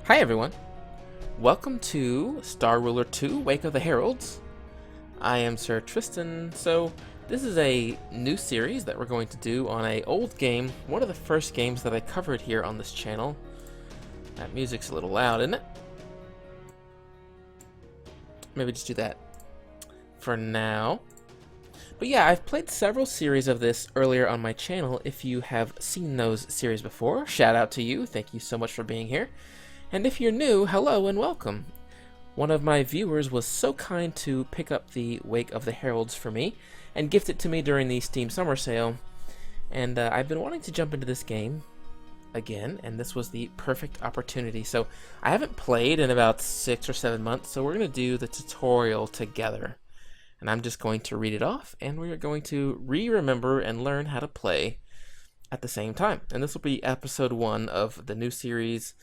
Hi everyone, welcome to Star Ruler 2 Wake of the Heralds. I am Sir Tristan. So this is a new series that we're going to do on an old game, one of the first games that I covered here on this channel. That music's a little loud, isn't it? Maybe just do that for now. But yeah, I've played several series of this earlier on my channel. If you have seen those series before, shout out to you. Thank you so much for being here. And if you're new, hello and welcome. One of my viewers was so kind to pick up the Wake of the Heralds for me and gift it to me during the Steam Summer Sale. And I've been wanting to jump into this game again, and this was the perfect opportunity. So I haven't played in about 6 or 7 months, so we're going to do the tutorial together. And I'm just going to read it off, and we're going to remember and learn how to play at the same time. And this will be episode 1 of the new series,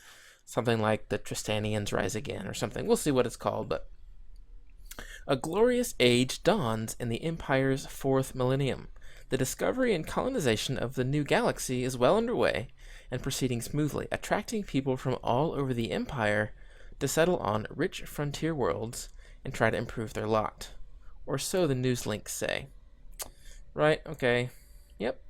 something like the Tristanians Rise Again or something. We'll see what it's called, but a glorious age dawns in the Empire's 4th millennium. The discovery and colonization of the new galaxy is well underway and proceeding smoothly, attracting people from all over the Empire to settle on rich frontier worlds and try to improve their lot. Or so the news links say. Right, okay. Yep.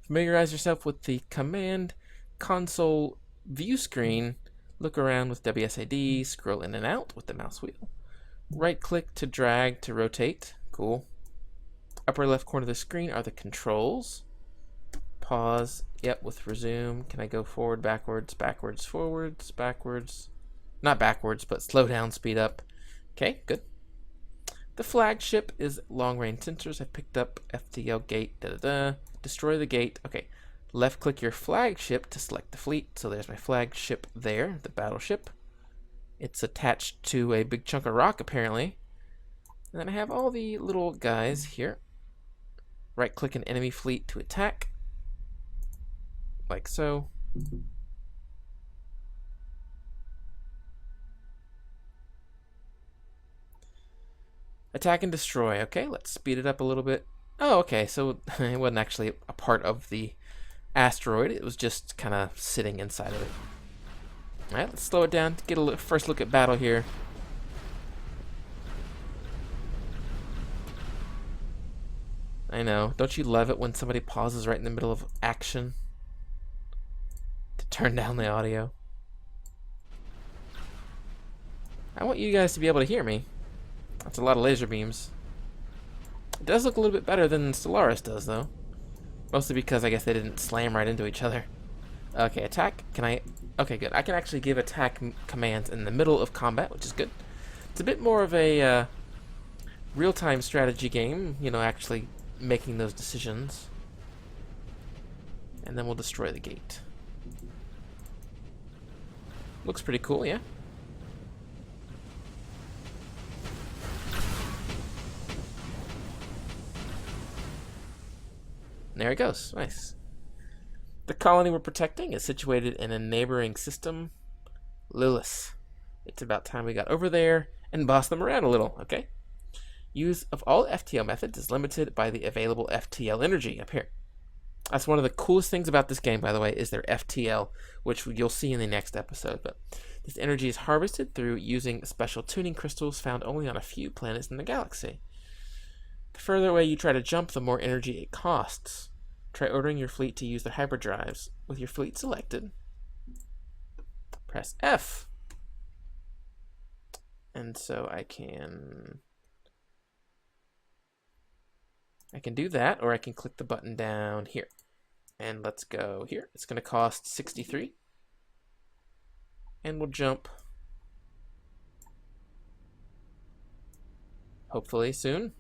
Familiarize yourself with the command console view screen. Look around with WSAD, scroll in and out with the mouse wheel. Right click to drag to rotate. Cool. Upper left corner of the screen are the controls. Pause. Yep, with resume. Can I go forward, backwards, backwards, forwards, backwards? Not backwards, but slow down, speed up. Okay, good. The flagship is long range sensors. I picked up FTL gate. Destroy the gate. Okay. Left click your flagship to select the fleet. So there's my flagship there, the battleship. It's attached to a big chunk of rock apparently. And then I have all the little guys here. Right click an enemy fleet to attack. Like so. Attack and destroy. Okay, let's speed it up a little bit. Oh, okay, so it wasn't actually a part of the asteroid, it was just kind of sitting inside of it. Alright, let's slow it down to get a first look at battle here. I know, don't you love it when somebody pauses right in the middle of action to turn down the audio? I want you guys to be able to hear me. That's a lot of laser beams. It does look a little bit better than Stellaris does though. Mostly because I guess they didn't slam right into each other. Okay, attack. Can I? Okay, good. I can actually give attack commands in the middle of combat, which is good. It's a bit more of a real-time strategy game, you know, actually making those decisions. And then we'll destroy the gate. Looks pretty cool, yeah? There it goes. Nice. The colony we're protecting is situated in a neighboring system, Lilith. It's about time we got over there and boss them around a little, okay? Use of all FTL methods is limited by the available FTL energy up here. That's one of the coolest things about this game, by the way, is their FTL, which you'll see in the next episode. But this energy is harvested through using special tuning crystals found only on a few planets in the galaxy. The further away you try to jump, the more energy it costs. Try ordering your fleet to use their hyperdrives. With your fleet selected, press F. And so I can do that, or I can click the button down here. And let's go here. It's going to cost 63. And we'll jump. Hopefully soon.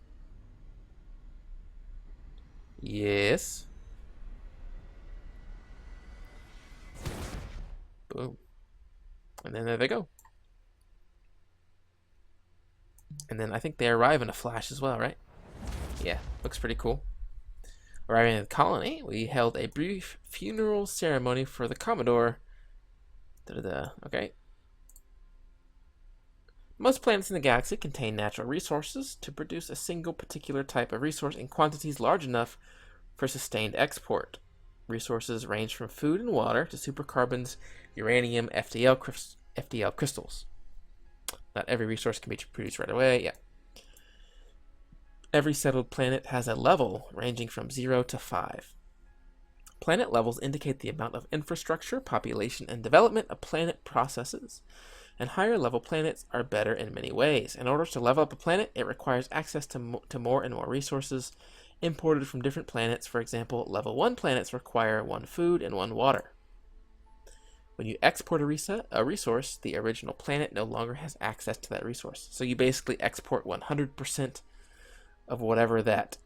Yes. Boom. And then there they go. And then I think they arrive in a flash as well, right? Yeah, looks pretty cool. Arriving at the colony, we held a brief funeral ceremony for the Commodore. Okay. Most planets in the galaxy contain natural resources to produce a single particular type of resource in quantities large enough for sustained export. resources range from food and water to supercarbons, uranium, FDL crystals. Not every resource can be produced right away. Yeah. Every settled planet has a level ranging from 0 to 5. Planet levels indicate the amount of infrastructure, population, and development a planet processes, and higher level planets are better in many ways. In order to level up a planet, it requires access to more and more resources imported from different planets. For example, level 1 planets require 1 food and 1 water. When you export a resource, the original planet no longer has access to that resource. So you basically export 100% of whatever that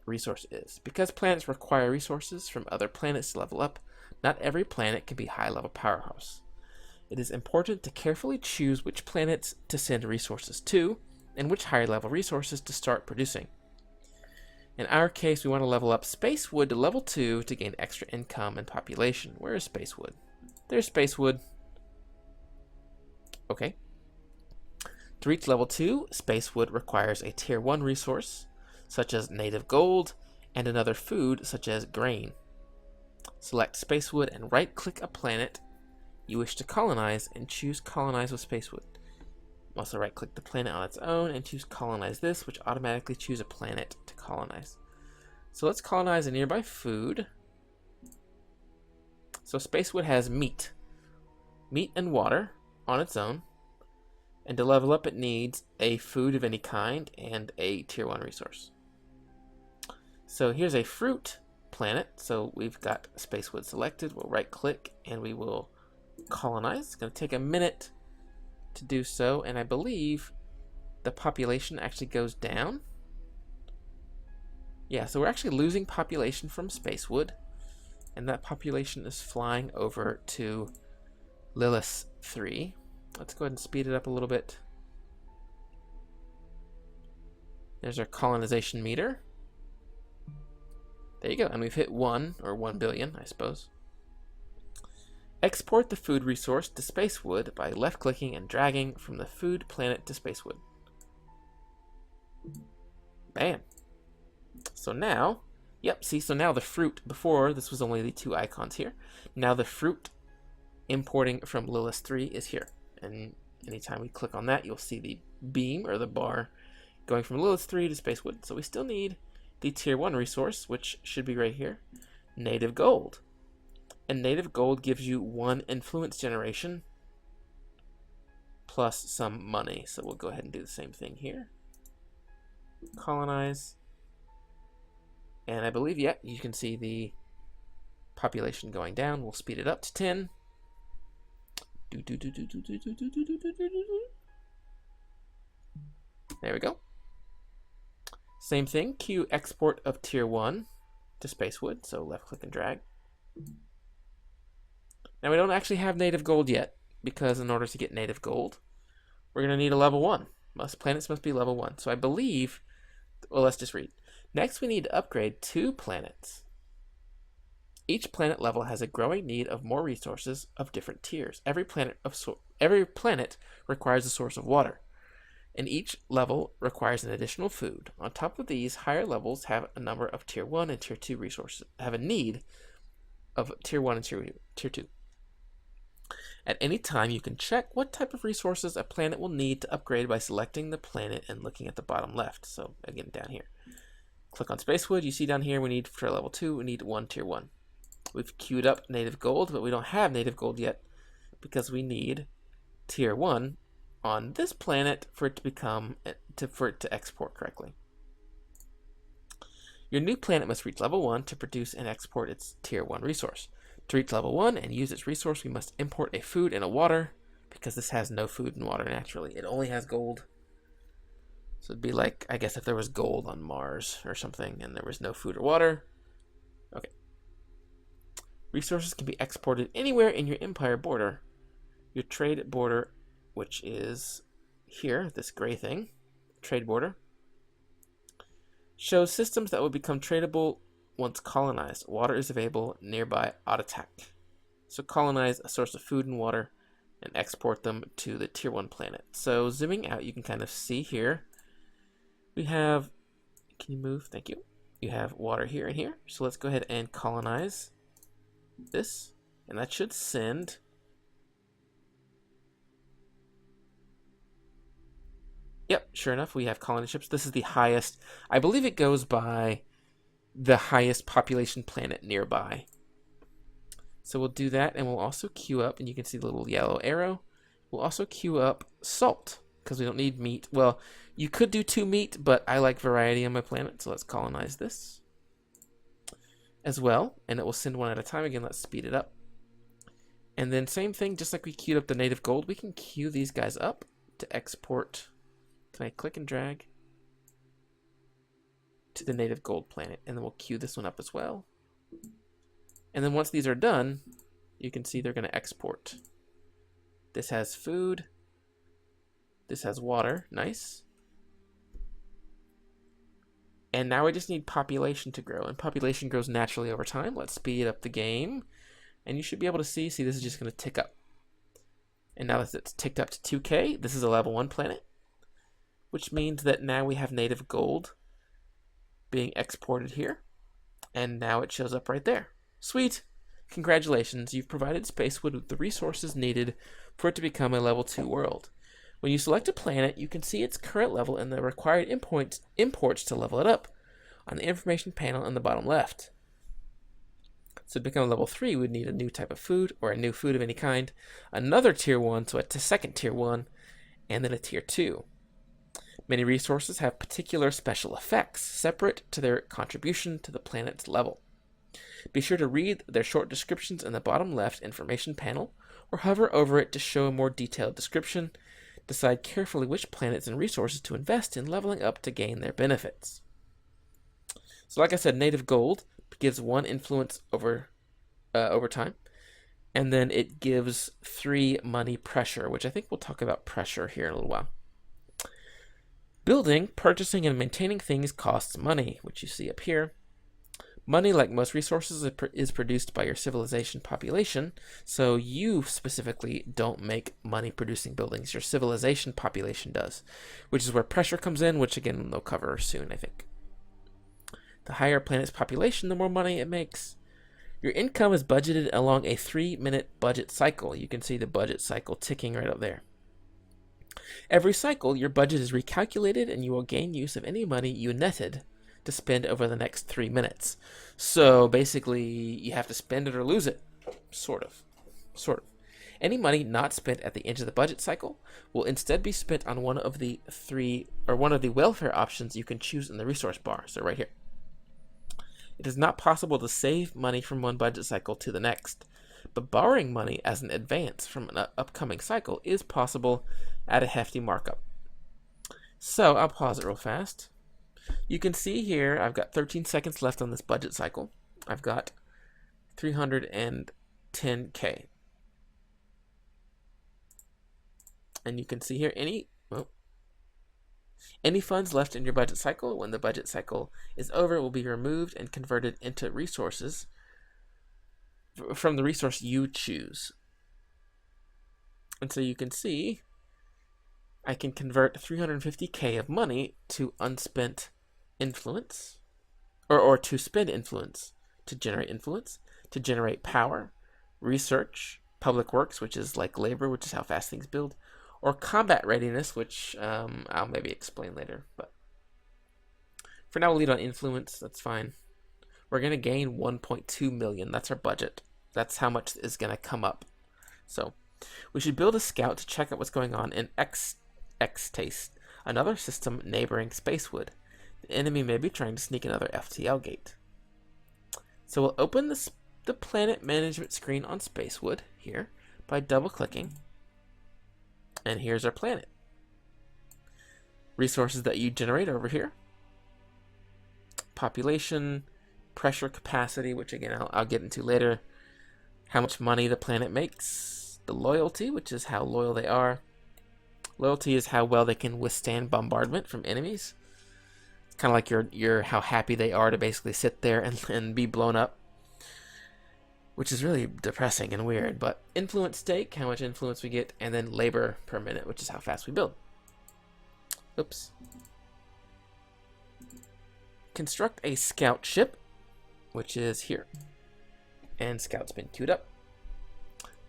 resource is. Because planets require resources from other planets to level up, not every planet can be high-level powerhouse. It is important to carefully choose which planets to send resources to, and which higher-level resources to start producing. In our case, we want to level up Spacewood to level 2 to gain extra income and population. Where is Spacewood? There's Spacewood. Okay. To reach level 2, Spacewood requires a Tier 1 resource, such as native gold, and another food, such as grain. Select Spacewood and right-click a planet you wish to colonize and choose Colonize with Spacewood. Also right-click the planet on its own and choose Colonize this, which automatically choose a planet to colonize. So let's colonize a nearby food. So Spacewood has meat and water on its own, and to level up it needs a food of any kind and a Tier 1 resource. So here's a fruit planet, so we've got Spacewood selected. We'll right click and we will colonize. It's going to take a minute to do so, and I believe the population actually goes down. Yeah, so we're actually losing population from Spacewood, and that population is flying over to Lilith 3. Let's go ahead and speed it up a little bit. There's our colonization meter. There you go, and we've hit 1, or 1 billion, I suppose. Export the food resource to Spacewood by left-clicking and dragging from the food planet to Spacewood. Bam. So now, yep, see, so now the fruit, before this was only the 2 icons here. Now the fruit importing from Lilith 3 is here. And anytime we click on that, you'll see the beam, or the bar, going from Lilith 3 to Spacewood. So we still need the Tier 1 resource, which should be right here, native gold. And native gold gives you 1 influence generation plus some money. So we'll go ahead and do the same thing here. Colonize. And I believe, yeah, you can see the population going down. We'll speed it up to 10. There we go. Same thing, queue export of Tier 1 to Spacewood, so left click and drag. Now we don't actually have native gold yet, because in order to get native gold, we're going to need a level 1. Planets must be level 1. So I believe, well, let's just read. Next we need to upgrade 2 planets. Each planet level has a growing need of more resources of different tiers. Every planet requires a source of water, and each level requires an additional food. On top of these, higher levels have a number of Tier 1 and Tier 2 resources, have a need of Tier 1 and Tier 2. At any time, you can check what type of resources a planet will need to upgrade by selecting the planet and looking at the bottom left. So again, down here. Click on Spacewood. You see down here we need, for level 2, we need 1 Tier 1. We've queued up native gold, but we don't have native gold yet because we need Tier 1 on this planet for it to become, for it to export correctly. Your new planet must reach level 1 to produce and export its Tier 1 resource. To reach level 1 and use its resource, we must import a food and a water, because this has no food and water naturally. It only has gold. So it'd be like, I guess, if there was gold on Mars or something and there was no food or water. Okay. Resources can be exported anywhere in your empire border. Your trade border, which is here, this gray thing, trade border, shows systems that will become tradable once colonized. Water is available nearby Autotac. So colonize a source of food and water and export them to the Tier 1 planet. So zooming out, you can kind of see here, we have, can you move? Thank you. You have water here and here. So let's go ahead and colonize this, and that should send. Yep, sure enough, we have colony ships. This is the highest. I believe it goes by the highest population planet nearby. So we'll do that, and we'll also queue up, and you can see the little yellow arrow. We'll also queue up salt, because we don't need meat. Well, you could do 2 meat, but I like variety on my planet, so let's colonize this as well, and it will send one at a time. Again, let's speed it up. And then same thing, just like we queued up the native gold, we can queue these guys up to export. Can I click and drag to the native gold planet? And then we'll queue this one up as well. And then once these are done, you can see they're going to export. This has food. This has water. Nice. And now we just need population to grow. And population grows naturally over time. Let's speed up the game. And you should be able to see this is just going to tick up. And now that it's ticked up to 2K, this is a level 1 planet. Which means that now we have native gold being exported here. And now it shows up right there. Sweet! Congratulations, you've provided Spacewood with the resources needed for it to become a level 2 world. When you select a planet, you can see its current level and the required imports to level it up on the information panel in the bottom left. So to become level 3, we would need a new type of food, or a new food of any kind, another tier 1, so a second tier 1, and then a tier 2. Many resources have particular special effects, separate to their contribution to the planet's level. Be sure to read their short descriptions in the bottom left information panel, or hover over it to show a more detailed description. Decide carefully which planets and resources to invest in leveling up to gain their benefits. So like I said, native gold gives 1 influence over time, and then it gives 3 money pressure, which I think we'll talk about pressure here in a little while. Building, purchasing, and maintaining things costs money, which you see up here. Money, like most resources, is produced by your civilization population, so you specifically don't make money producing buildings. Your civilization population does, which is where pressure comes in, which again they'll cover soon, I think. The higher a planet's population, the more money it makes. Your income is budgeted along a 3-minute budget cycle. You can see the budget cycle ticking right up there. Every cycle, your budget is recalculated and you will gain use of any money you netted to spend over the next 3 minutes. So basically, you have to spend it or lose it. Sort of. Any money not spent at the end of the budget cycle will instead be spent on one of the welfare options you can choose in the resource bar. So right here. It is not possible to save money from one budget cycle to the next, but borrowing money as an advance from an upcoming cycle is possible at a hefty markup. So I'll pause it real fast. You can see here I've got 13 seconds left on this budget cycle. I've got 310K. And you can see here any funds left in your budget cycle when the budget cycle is over will be removed and converted into resources from the resource you choose. And so you can see I can convert 350K of money to unspent influence, or to spend influence, to generate power, research, public works, which is like labor, which is how fast things build, or combat readiness, which I'll maybe explain later. But for now, we'll lead on influence. That's fine. We're going to gain 1.2 million. That's our budget. That's how much is going to come up. So we should build a scout to check out what's going on in X-Taste, another system neighboring Spacewood. The enemy may be trying to sneak another FTL gate. So we'll open the planet management screen on Spacewood here by double-clicking. And here's our planet. Resources that you generate over here. Population, pressure capacity, which again I'll get into later. How much money the planet makes. The loyalty, which is how loyal they are. Loyalty is how well they can withstand bombardment from enemies. It's kind of like your how happy they are to basically sit there and be blown up, which is really depressing and weird. But influence stake, how much influence we get, and then labor per minute, which is how fast we build. Oops. Construct a scout ship, which is here. And Scout's been queued up.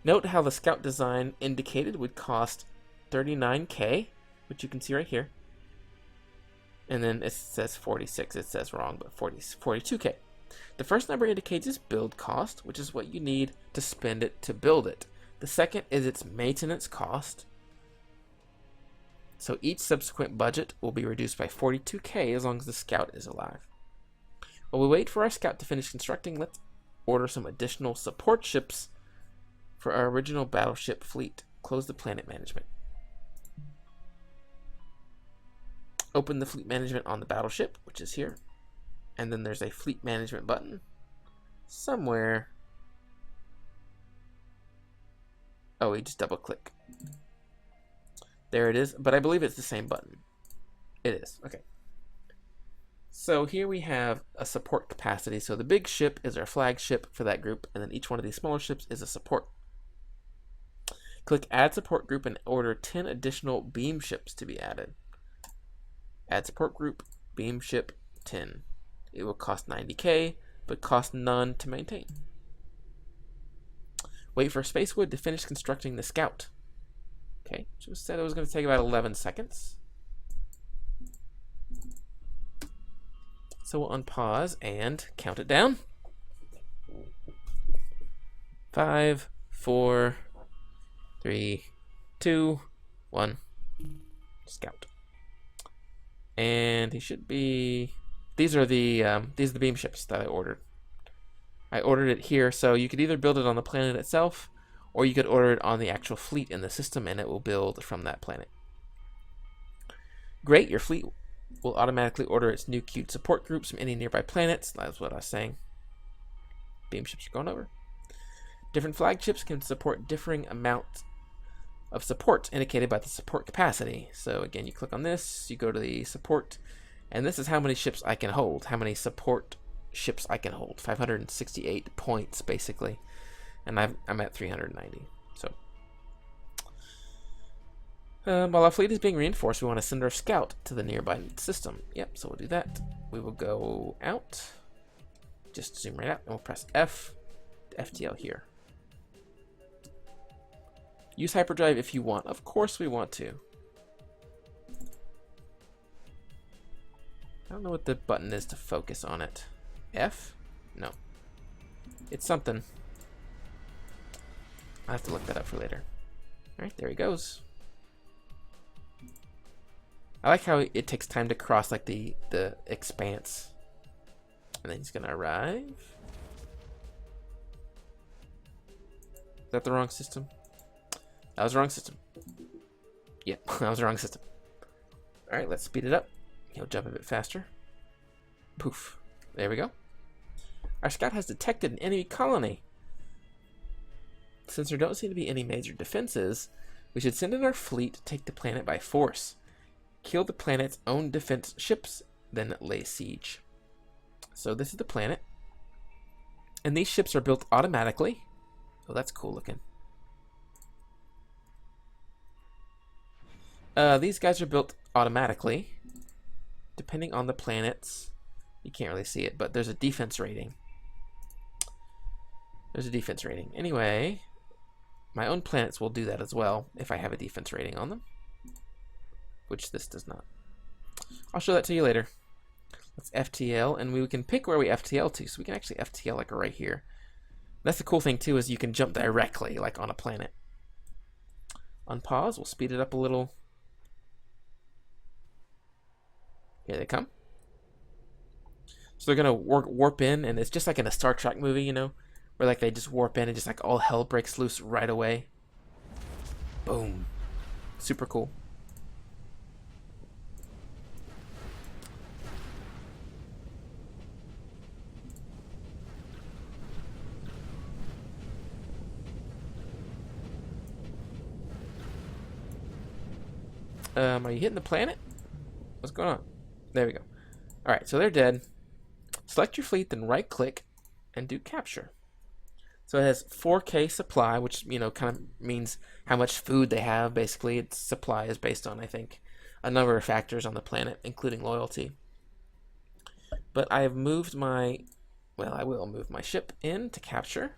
Note how the Scout design indicated would cost 39K, which you can see right here. And then it says 46. It says wrong, but 42K. The first number indicates its build cost, which is what you need to spend it to build it. The second is its maintenance cost. So each subsequent budget will be reduced by 42K as long as the Scout is alive. While we wait for our Scout to finish constructing, let's order some additional support ships for our original battleship fleet. Close the planet management. Open the fleet management on the battleship, which is here. And then there's a fleet management button somewhere. Oh, we just double click. There it is, but I believe it's the same button. It is, okay. So here we have a support capacity. So the big ship is our flagship for that group, and then each one of these smaller ships is a support. Click Add Support Group and order 10 additional beam ships to be added. Add Support Group, Beam Ship 10. It will cost 90K, but cost none to maintain. Wait for Spacewood to finish constructing the Scout. Okay, just said it was going to take about 11 seconds. So we'll unpause and count it down. 5, 4, 3, 2, 1. Scout. And he should be. These are the beam ships that I ordered. I ordered it here, so you could either build it on the planet itself, or you could order it on the actual fleet in the system, and it will build from that planet. Great, your fleet will automatically order its new queued support groups from any nearby planets. That's what I was saying. Beam ships are going over. Different flagships can support differing amounts of support indicated by the support capacity. So again, you click on this, you go to the support, and this is how many ships I can hold, how many support ships I can hold. 568 points basically, and I'm at 390. So while our fleet is being reinforced, we want to send our Scout to the nearby system. Yep, so we'll do that. We will go out, just zoom right out, and we'll press F to FTL here. Use hyperdrive if you want. Of course we want to. I don't know what the button is to focus on it. F? No. It's something. I'll have to look that up for later. Alright, there he goes. I like how it takes time to cross like the expanse. And then he's gonna arrive. Is that the wrong system? That was the wrong system. Yep, that was the wrong system. Alright, let's speed it up. He'll jump a bit faster. Poof. There we go. Our Scout has detected an enemy colony. Since there don't seem to be any major defenses, we should send in our fleet to take the planet by force. Kill the planet's own defense ships, then lay siege. So this is the planet. And these ships are built automatically. Oh, that's cool looking. These guys are built automatically, depending on the planets. You can't really see it, but there's a defense rating. There's a defense rating. Anyway, my own planets will do that as well if I have a defense rating on them, which this does not. I'll show that to you later. Let's FTL, and we can pick where we FTL to, so we can actually FTL like right here. That's the cool thing too, is you can jump directly like on a planet. Unpause, we'll speed it up a little. Here they come. So they're gonna warp in, and it's just like in a Star Trek movie, you know, where like they just warp in and just like all hell breaks loose right away. Boom. Super cool. Are you hitting the planet? What's going on? There we go. Alright, so they're dead. Select your fleet, then right click and do capture. So it has 4K supply, which, you know, kind of means how much food they have. Basically, its supply is based on, I think, a number of factors on the planet, including loyalty. But I have moved my, well, I will move my ship in to capture.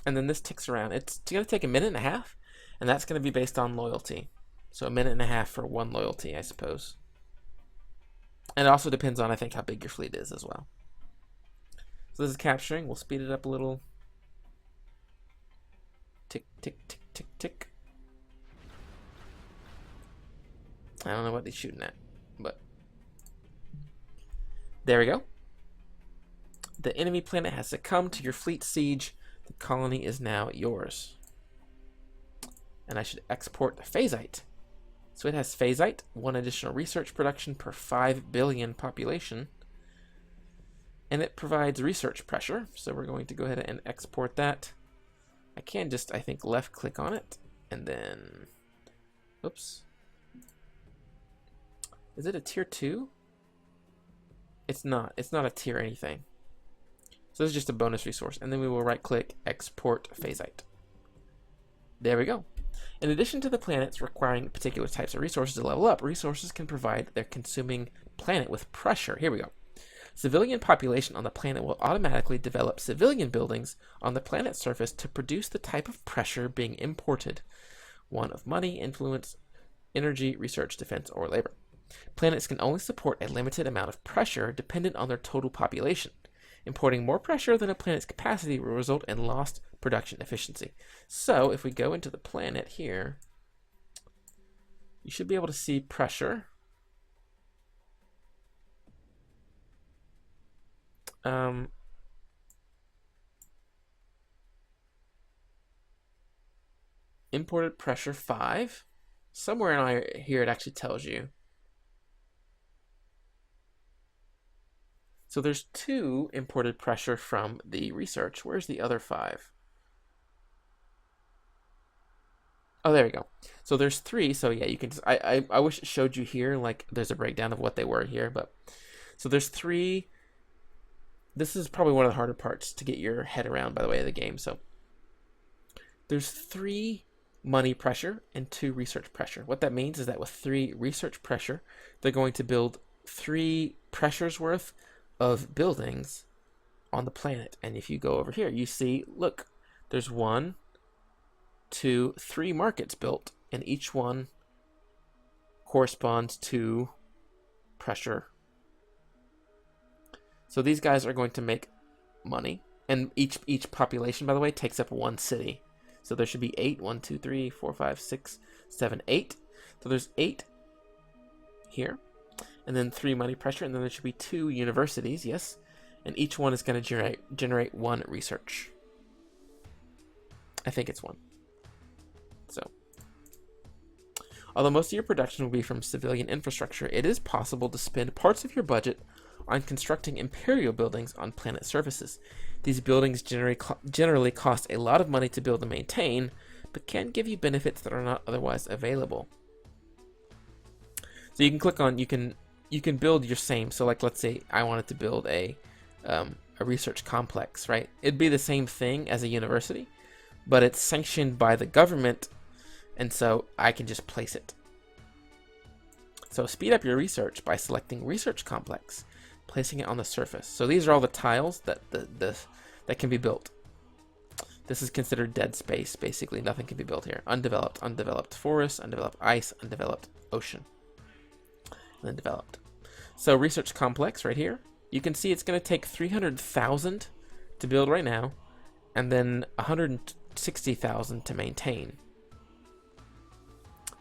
and then this ticks around. It's going to take a minute and a half, and that's going to be based on loyalty. So a minute and a half for one loyalty, I suppose. And it also depends on, I think, how big your fleet is as well. So this is capturing. We'll speed it up a little. Tick, tick, tick, tick, tick. I don't know what he's shooting at, but there we go. The enemy planet has succumbed to your fleet siege. The colony is now yours. And I should export phasite. So it has phasite, 1 additional research production per 5 billion population. And it provides research pressure. So we're going to go ahead and export that. I can just, I think, left click on it. And then, oops. Is it a tier 2? It's not. It's not a tier anything. So this is just a bonus resource. And then we will right click, export phasite. There we go. In addition to the planets requiring particular types of resources to level up, resources can provide their consuming planet with pressure. Here we go. Civilian population on the planet will automatically develop civilian buildings on the planet's surface to produce the type of pressure being imported. One of money, influence, energy, research, defense, or labor. Planets can only support a limited amount of pressure dependent on their total population. Importing more pressure than a planet's capacity will result in lost production efficiency. So if we go into the planet here, you should be able to see pressure. Imported pressure 5. Somewhere in here it actually tells you. So there's 2 imported pressure from the research. Where's the other 5? Oh, there we go. So there's 3. So yeah, you can. I wish it showed you here. Like there's a breakdown of what they were here, but so there's 3. This is probably one of the harder parts to get your head around, by the way, of the game. So there's 3 money pressure and 2 research pressure. What that means is that with 3 research pressure, they're going to build 3 pressures worth of buildings on the planet. And if you go over here, you see, look, there's 1, 2, 3 markets built, and each one corresponds to pressure. So these guys are going to make money, and each population, by the way, takes up 1 city. So there should be 8. 1, 2, 3, 4, 5, 6, 7, 8. So there's 8 here. And then 3 money pressure, and then there should be 2 universities, yes. And each one is going to generate 1 research. I think it's 1. So, although most of your production will be from civilian infrastructure, it is possible to spend parts of your budget on constructing imperial buildings on planet surfaces. These buildings generally cost a lot of money to build and maintain, but can give you benefits that are not otherwise available. So you can click on, you can build your same. So like, let's say I wanted to build a research complex, right? It'd be the same thing as a university, but it's sanctioned by the government, and so I can just place it. So speed up your research by selecting research complex, placing it on the surface. So these are all the tiles that that can be built. This is considered dead space, basically. Nothing can be built here. Undeveloped, undeveloped forest, undeveloped ice, undeveloped ocean, and then developed. So research complex right here. You can see it's going to take 300,000 to build right now, and then 160,000 to maintain.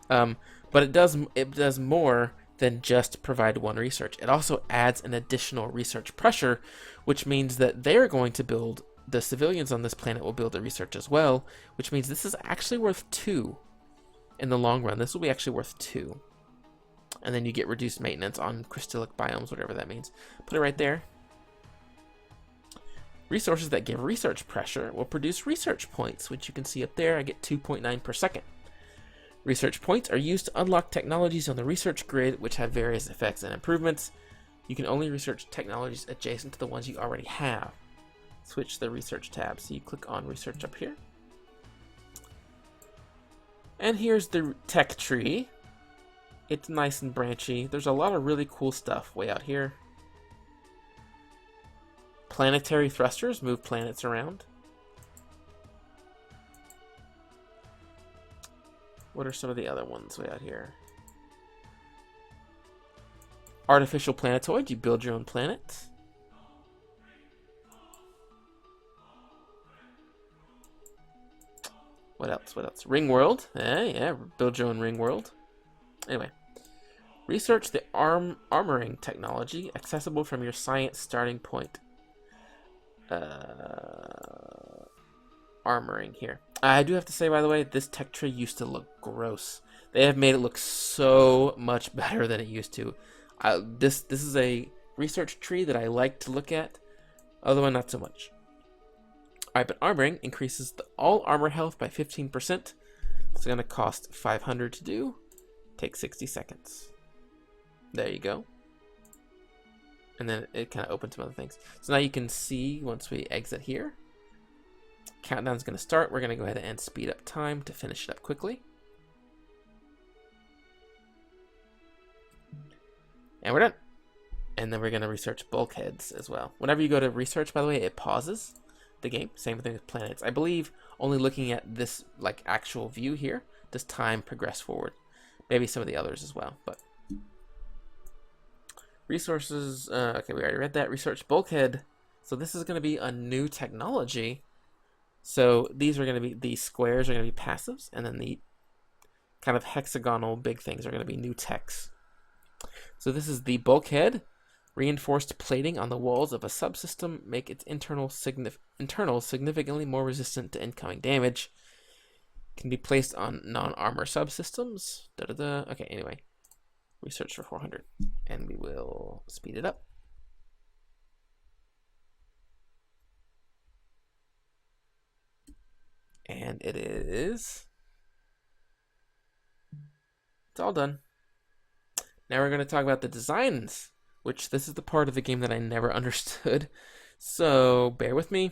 But it does more than just provide 1 research. It also adds an additional research pressure, which means that they're going to build, the civilians on this planet will build the research as well, which means this is actually worth 2 in the long run. This will be actually worth 2. And then you get reduced maintenance on crystallic biomes, whatever that means. Put it right there. Resources that give research pressure will produce research points, which you can see up there. I get 2.9 per second. Research points are used to unlock technologies on the research grid, which have various effects and improvements. You can only research technologies adjacent to the ones you already have. Switch the research tab. So you click on research up here. And here's the tech tree. It's nice and branchy. There's a lot of really cool stuff way out here. Planetary thrusters move planets around. What are some of the other ones way out here? Artificial planetoid. You build your own planet. What else? What else? Ring world. Yeah, build your own ring world. Anyway. Research the armoring technology accessible from your science starting point. Armoring here. I do have to say, by the way, this tech tree used to look gross. They have made it look so much better than it used to. This is a research tree that I like to look at, other one not so much. Alright, but armoring increases the all armor health by 15%. It's going to cost 500 to do. Take 60 seconds. There you go. And then it kind of opens some other things. So now you can see once we exit here. Countdown's going to start. We're going to go ahead and speed up time to finish it up quickly. And we're done. And then we're going to research bulkheads as well. Whenever you go to research, by the way, it pauses the game. Same thing with planets. I believe only looking at this like actual view here does time progress forward. Maybe some of the others as well, but resources. Okay, we already read that. Research bulkhead. So this is going to be a new technology. So these are going to be, these squares are going to be passives, and then the kind of hexagonal big things are going to be new techs. So this is the bulkhead. Reinforced plating on the walls of a subsystem make its internals significantly more resistant to incoming damage. Can be placed on non-armor subsystems. Okay, anyway. Research for 400. And we will speed it up. And it is... It's all done. Now we're going to talk about the designs, which this is the part of the game that I never understood. So bear with me.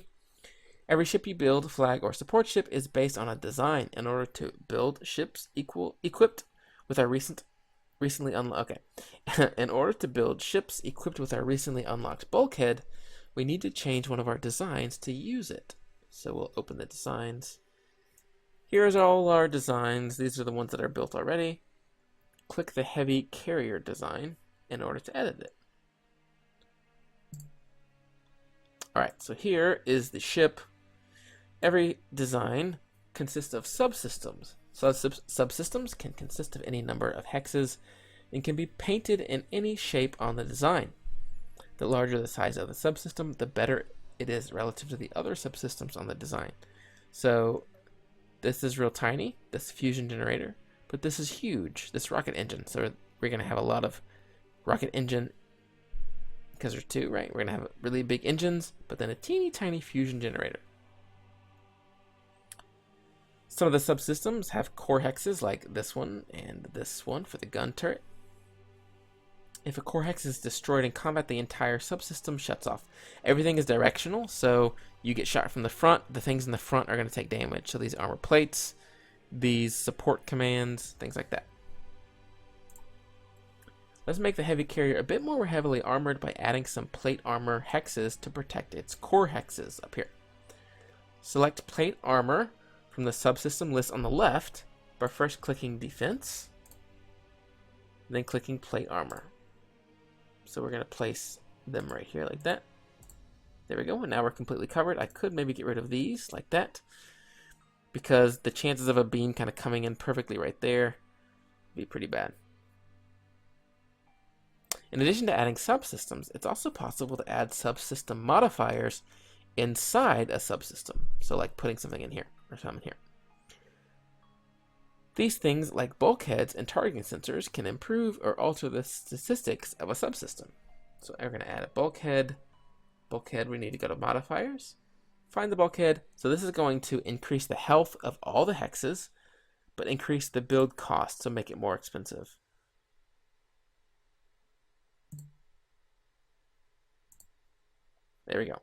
Every ship you build, flag, or support ship is based on a design. In order to build ships equipped with our recently unlocked... Okay. In order to build ships equipped with our recently unlocked bulkhead, we need to change one of our designs to use it. So we'll open the designs. Here's all our designs. These are the ones that are built already. Click the heavy carrier design in order to edit it. Alright, so here is the ship. Every design consists of subsystems. So subsystems can consist of any number of hexes and can be painted in any shape on the design. The larger the size of the subsystem, the better it is relative to the other subsystems on the design. So this is real tiny, this fusion generator, but this is huge, this rocket engine. So we're going to have a lot of rocket engine, because there's two, right? We're going to have really big engines, but then a teeny tiny fusion generator. Some of the subsystems have core hexes like this one and this one for the gun turret. If a core hex is destroyed in combat, the entire subsystem shuts off. Everything is directional, so you get shot from the front. The things in the front are going to take damage. So these armor plates, these support commands, things like that. Let's make the heavy carrier a bit more heavily armored by adding some plate armor hexes to protect its core hexes up here. Select plate armor from the subsystem list on the left by first clicking defense, then clicking plate armor. So we're going to place them right here like that. There we go. And now we're completely covered. I could maybe get rid of these like that, because the chances of a beam kind of coming in perfectly right there would be pretty bad. In addition to adding subsystems, it's also possible to add subsystem modifiers inside a subsystem. So like putting something in here or something here. These things, like bulkheads and targeting sensors, can improve or alter the statistics of a subsystem. So we're going to add a bulkhead. Bulkhead, we need to go to modifiers. Find the bulkhead. So this is going to increase the health of all the hexes, but increase the build cost, so make it more expensive. There we go.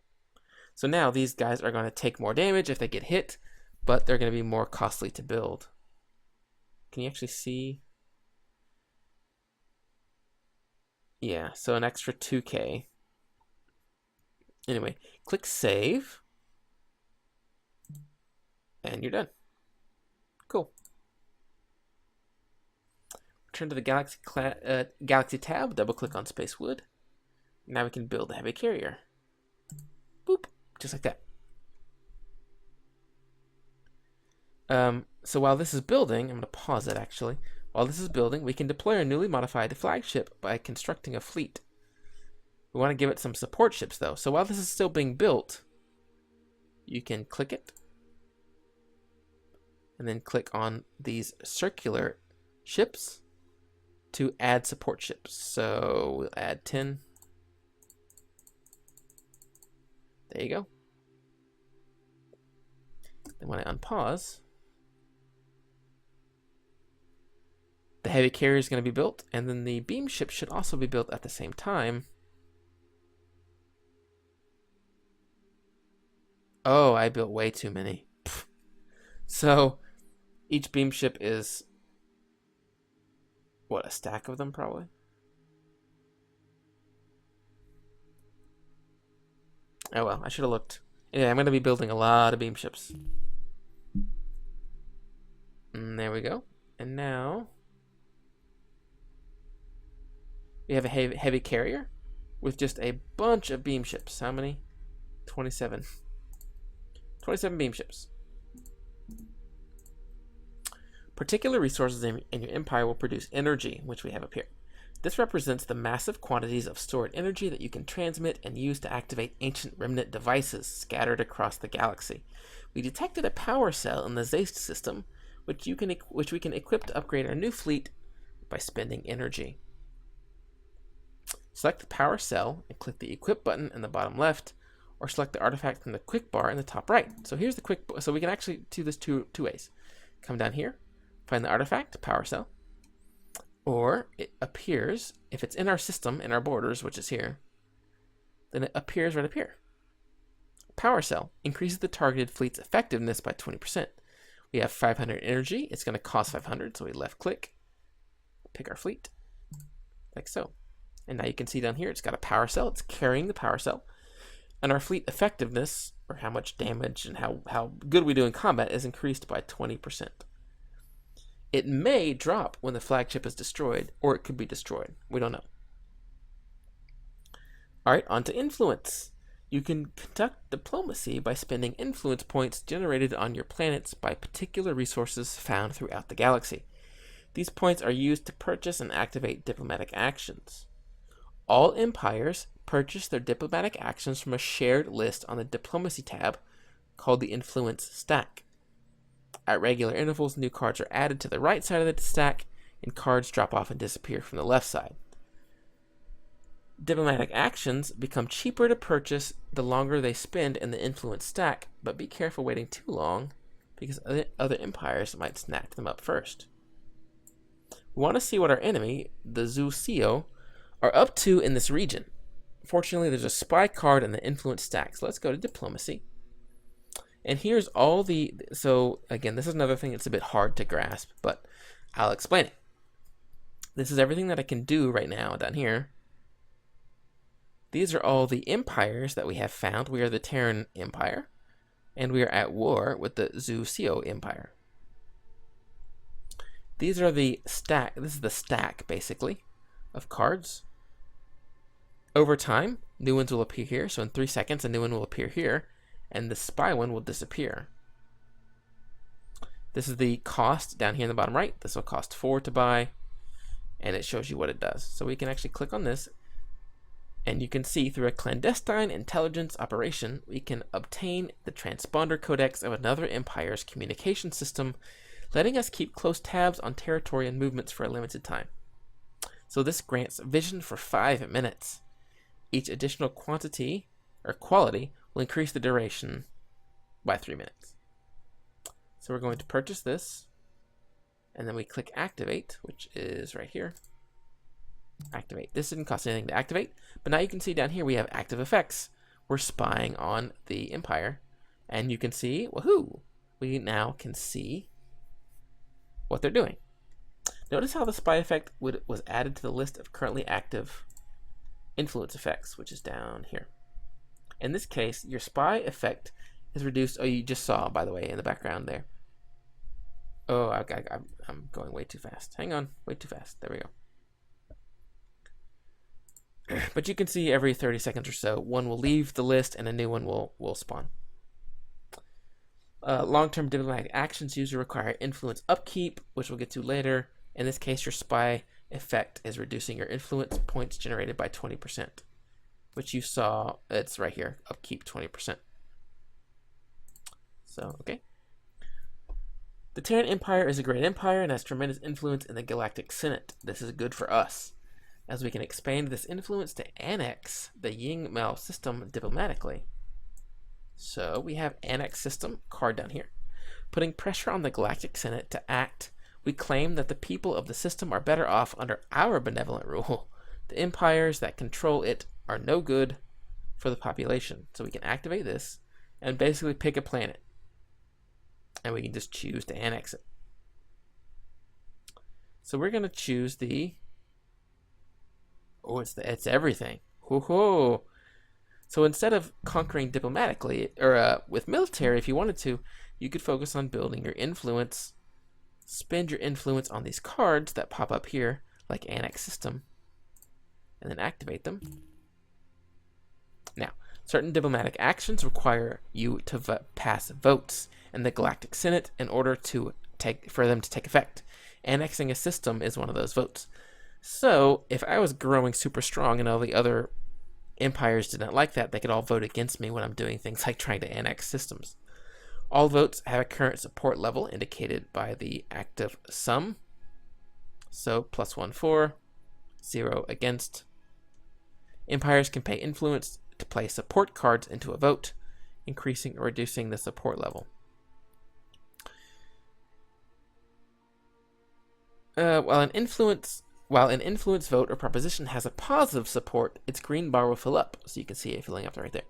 So now these guys are going to take more damage if they get hit, but they're going to be more costly to build. Can you actually see? Yeah, so an extra 2K. Anyway, click save. And you're done. Cool. return to the Galaxy tab, double-click on Space Wood. Now we can build the heavy carrier. Boop, just like that. So while this is building, I'm going to pause it actually. While this is building, we can deploy our newly modified flagship by constructing a fleet. We want to give it some support ships though. So while this is still being built, you can click it and then click on these circular ships to add support ships. So we'll add 10. There you go. Then when I unpause, the heavy carrier is going to be built, and then the beam ship should also be built at the same time. Oh, I built way too many. So each beam ship is, what, a stack of them probably? Oh well, I should have looked. Yeah, I'm going to be building a lot of beam ships. And there we go. And now we have a heavy carrier with just a bunch of beam ships. How many? 27. 27 beam ships. Particular resources in your empire will produce energy, which we have up here. This represents the massive quantities of stored energy that you can transmit and use to activate ancient remnant devices scattered across the galaxy. We detected a power cell in the Zaist system, which we can equip to upgrade our new fleet by spending energy. Select the power cell and click the equip button in the bottom left, or select the artifact from the quick bar in the top right. So here's the quick, so we can actually do this two ways. Come down here, find the artifact, power cell, or it appears, if it's in our system, in our borders, which is here, then it appears right up here. Power cell increases the targeted fleet's effectiveness by 20%. We have 500 energy. It's going to cost 500, so we left click, pick our fleet, like so. And now you can see down here, it's got a power cell. It's carrying the power cell. And our fleet effectiveness, or how much damage and how good we do in combat, is increased by 20%. It may drop when the flagship is destroyed, or it could be destroyed. We don't know. All right, on to influence. You can conduct diplomacy by spending influence points generated on your planets by particular resources found throughout the galaxy. These points are used to purchase and activate diplomatic actions. All empires purchase their diplomatic actions from a shared list on the Diplomacy tab called the Influence stack. At regular intervals, new cards are added to the right side of the stack, and cards drop off and disappear from the left side. Diplomatic actions become cheaper to purchase the longer they spend in the Influence stack, but be careful waiting too long because other empires might snatch them up first. We want to see what our enemy, the Zhu-Seo, are up to in this region. Fortunately, there's a spy card in the Influence stack, so let's go to Diplomacy. And here's all the, so again, this is another thing that's a bit hard to grasp, but I'll explain it. This is everything that I can do right now down here. These are all the empires that we have found. We are the Terran Empire, and we are at war with the Zhu-Seo Empire. These are the stack, this is the stack, basically, of cards. Over time, new ones will appear here, so in 3 seconds, a new one will appear here, and the spy one will disappear. This is the cost down here in the bottom right. This will cost 4 to buy, and it shows you what it does. So we can actually click on this, and you can see through a clandestine intelligence operation, we can obtain the transponder codex of another empire's communication system, letting us keep close tabs on territory and movements for a limited time. So this grants vision for 5 minutes. Each additional quantity or quality will increase the duration by 3 minutes. So we're going to purchase this, and then we click activate, which is right here. Activate. This didn't cost anything to activate, but now you can see down here we have active effects. We're spying on the Empire, and you can see, woohoo, we now can see what they're doing. Notice how the spy effect was added to the list of currently active influence effects, which is down here. In this case, your spy effect is reduced. Oh, you just saw, by the way, in the background there. Oh, I'm going way too fast. Hang on, way too fast. There we go. But you can see every 30 seconds or so, one will leave the list and a new one will spawn. Long-term diplomatic actions usually require influence upkeep, which we'll get to later. In this case, your spy effect is reducing your influence points generated by 20%, which you saw, it's right here, upkeep 20%. So, okay. The Terran Empire is a great empire and has tremendous influence in the Galactic Senate. This is good for us, as we can expand this influence to annex the Ying Mao system diplomatically. So we have annex system card down here. Putting pressure on the Galactic Senate to act, we claim that the people of the system are better off under our benevolent rule. The empires that control it are no good for the population. So we can activate this and basically pick a planet. And we can just choose to annex it. So we're going to choose the... Oh, it's everything. Ho-ho! So instead of conquering diplomatically, or with military, if you wanted to, you could focus on building your influence, spend your influence on these cards that pop up here, like Annex System, and then activate them. Now, certain diplomatic actions require you to pass votes in the Galactic Senate in order for them to take effect. Annexing a system is one of those votes. So, if I was growing super strong and all the other empires did not like that, they could all vote against me when I'm doing things like trying to annex systems. All votes have a current support level indicated by the active sum. So +1 for, 0 against. Empires can pay influence to play support cards into a vote, increasing or reducing the support level. While an influence vote or proposition has a positive support, its green bar will fill up. So you can see it filling up right there.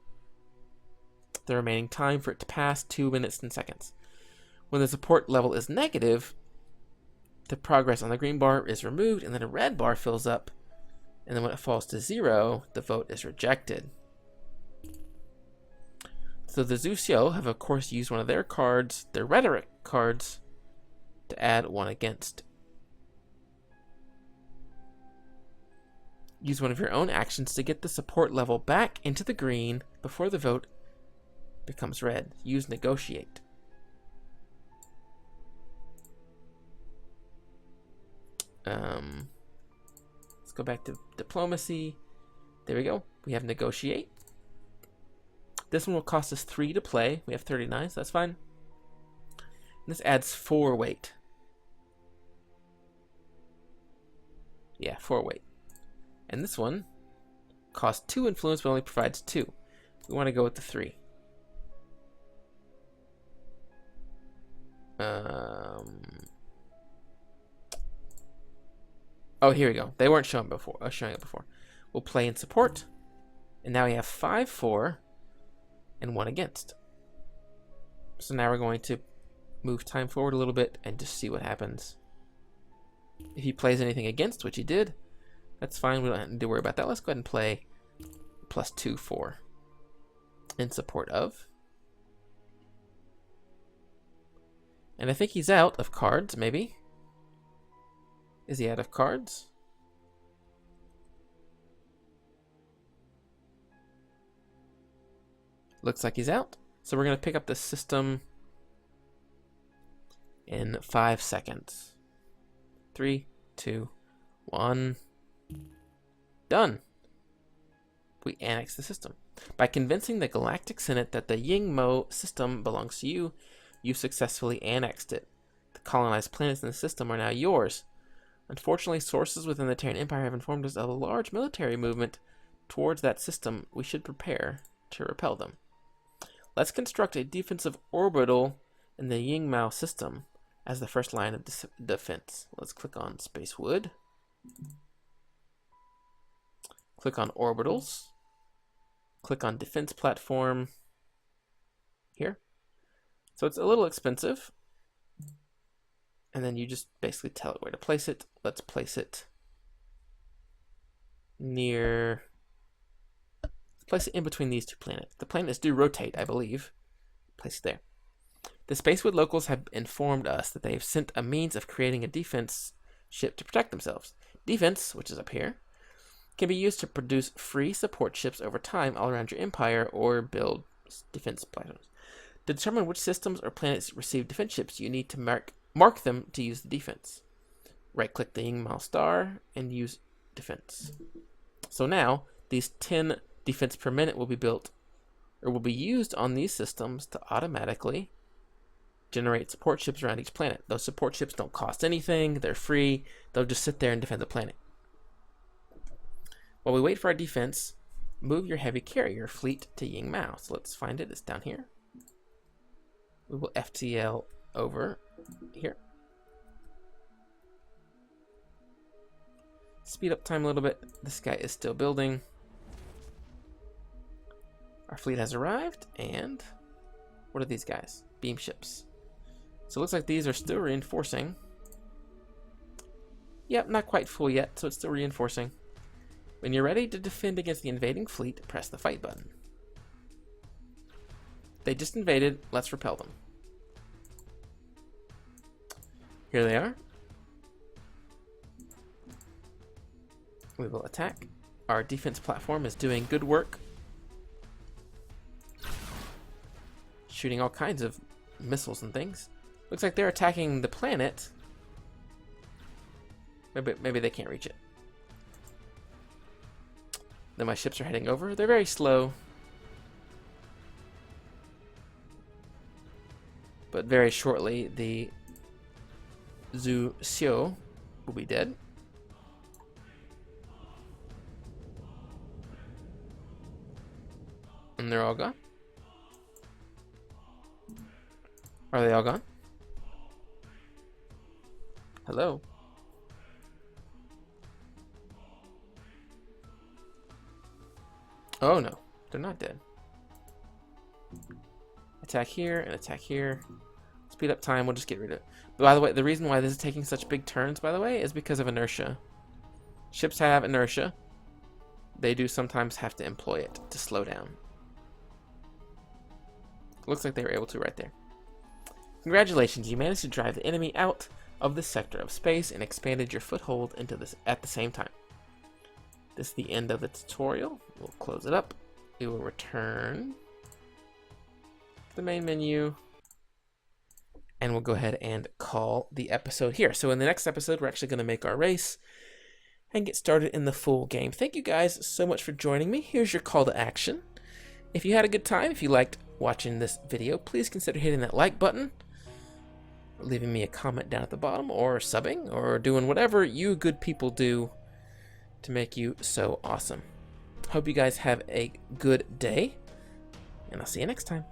The remaining time for it to pass, 2 minutes and seconds. When the support level is negative, the progress on the green bar is removed and then a red bar fills up. And then when it falls to 0, the vote is rejected. So the Zuxiao have of course used one of their cards, their rhetoric cards, to add 1 against. Use one of your own actions to get the support level back into the green before the vote becomes red. Use negotiate. Let's go back to diplomacy. There we go. We have negotiate. This one will cost us 3 to play. We have 39, so that's fine. And this adds 4 weight. Yeah, 4 weight. And this one costs 2 influence but only provides 2. We want to go with the 3. Oh, here we go. They weren't showing it before. We'll play in support. And now we have 5 for and 1 against. So now we're going to move time forward a little bit and just see what happens. If he plays anything against, which he did, that's fine. We don't need to worry about that. Let's go ahead and play +2 for in support of. And I think he's out of cards, maybe. Is he out of cards? Looks like he's out. So we're going to pick up the system in 5 seconds. 3, 2, 1. Done. We annex the system. By convincing the Galactic Senate that the Ying Mo system belongs to you, you've successfully annexed it. The colonized planets in the system are now yours. Unfortunately, sources within the Terran Empire have informed us of a large military movement towards that system. We should prepare to repel them. Let's construct a defensive orbital in the Ying Mao system as the first line of defense. Let's click on Space Wood. Click on Orbitals. Click on Defense Platform here. So it's a little expensive. And then you just basically tell it where to place it. Let's place it near... Place it in between these 2 planets. The planets do rotate, I believe. Place it there. The Spacewood locals have informed us that they have sent a means of creating a defense ship to protect themselves. Defense, which is up here, can be used to produce free support ships over time all around your empire or build defense platforms. To determine which systems or planets receive defense ships, you need to mark them to use the defense. Right-click the Yingmao star and use defense. So now, these 10 defense per minute will be built, or will be used on these systems to automatically generate support ships around each planet. Those support ships don't cost anything, they're free, they'll just sit there and defend the planet. While we wait for our defense, move your heavy carrier fleet to Yingmao. So let's find it, it's down here. We will FTL over here. Speed up time a little bit. This guy is still building. Our fleet has arrived, and what are these guys? Beam ships. So it looks like these are still reinforcing. Yep, not quite full yet, so it's still reinforcing. When you're ready to defend against the invading fleet, press the fight button. They just invaded, let's repel them. Here they are. We will attack. Our defense platform is doing good work. Shooting all kinds of missiles and things. Looks like they're attacking the planet. Maybe they can't reach it. Then my ships are heading over. They're very slow. But very shortly, the Zhu Xiu will be dead. And they're all gone. Are they all gone? Hello? Oh no, they're not dead. Attack here and attack here. Speed up time, we'll just get rid of it. But by the way, the reason why this is taking such big turns, by the way, is because of inertia. Ships have inertia. They do sometimes have to employ it to slow down. Looks like they were able to right there. Congratulations, you managed to drive the enemy out of this sector of space and expanded your foothold into this at the same time. This is the end of the tutorial. We'll close it up. We will return to the main menu. And we'll go ahead and call the episode here. So in the next episode, we're actually going to make our race and get started in the full game. Thank you guys so much for joining me. Here's your call to action. If you had a good time, if you liked watching this video, please consider hitting that like button, leaving me a comment down at the bottom, or subbing, or doing whatever you good people do to make you so awesome. Hope you guys have a good day, and I'll see you next time.